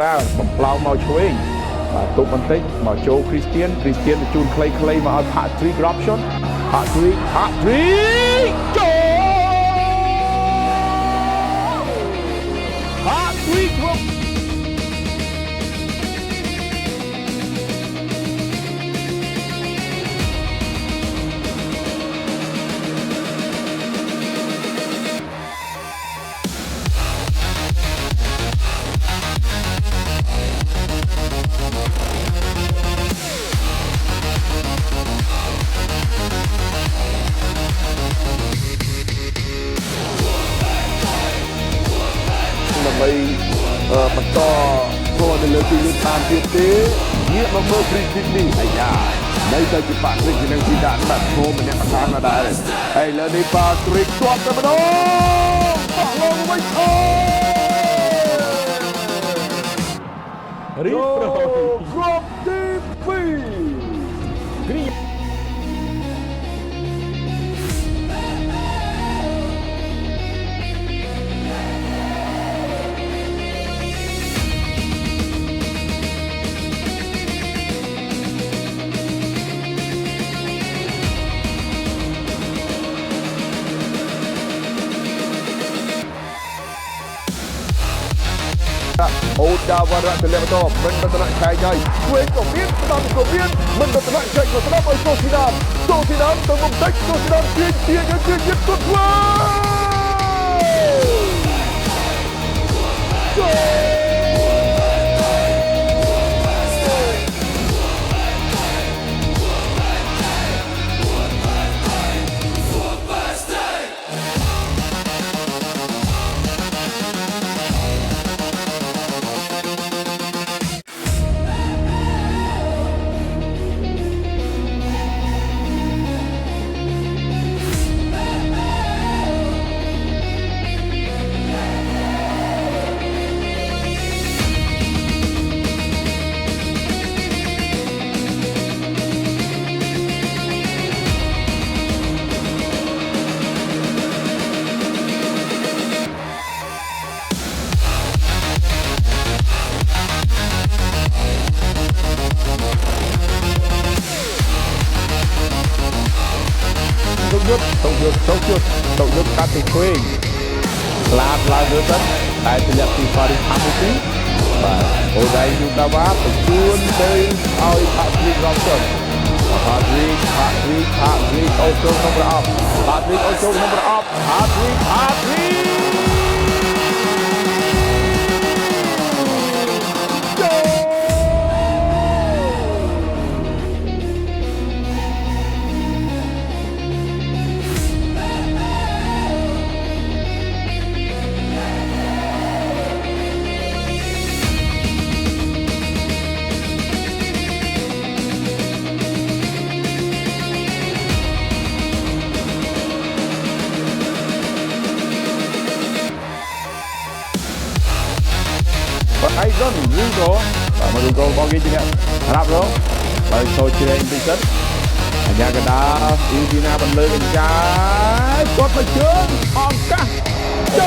Vào bấm plau màu chuối và tụ phân tích màu châu Christian để chun clay mà Patrick Robson Patrickដើម្បីបន្តធ្វើនៅលើទីលានតាមទៀតទេងាកមកមើល Christian នេះអាយ៉ានៅតែជាបាក់វិញនឹងទីដាក់បាត់ឈោម្នាក់ម្ខាងណាដែរហើយលើនេះ Patrick ទាត់ទៅម្ដងបោះលងវិញរីបគ្រប់ទី2 អូដាវ៉ារ៉ាទម្លាក់បន្តមិនបតនៈឆែកហើយជួយក៏មានស្ដាប់ក៏មានមិនបតនៈឆែកក៏ស្ដាប់ឲ្យសូស៊ីដានទៅមុខតិចសូស៊ីដានទាញទុតធ្វើតោយុទ្ធកាត់ពីឆ្វេងក្លាតឡើងលើទឹកតែទម្លាក់ពីប៉ារីស5នាទីបាទអូដៃយូដាវ៉ាបញ្ជូនទៅឲ្យ Patrick Robson Patrick អូចូលក្នុងប្រអប់ Patrick ไอ้ต้นรู้ตัวมาดูตัวบอลกี่เนี่ยรับรู้ไปโชว์เชียร์อินดิสันอันยากระดาอินดีนาบันเลยเป็นจ้ากดมาเชิญออกกันโจ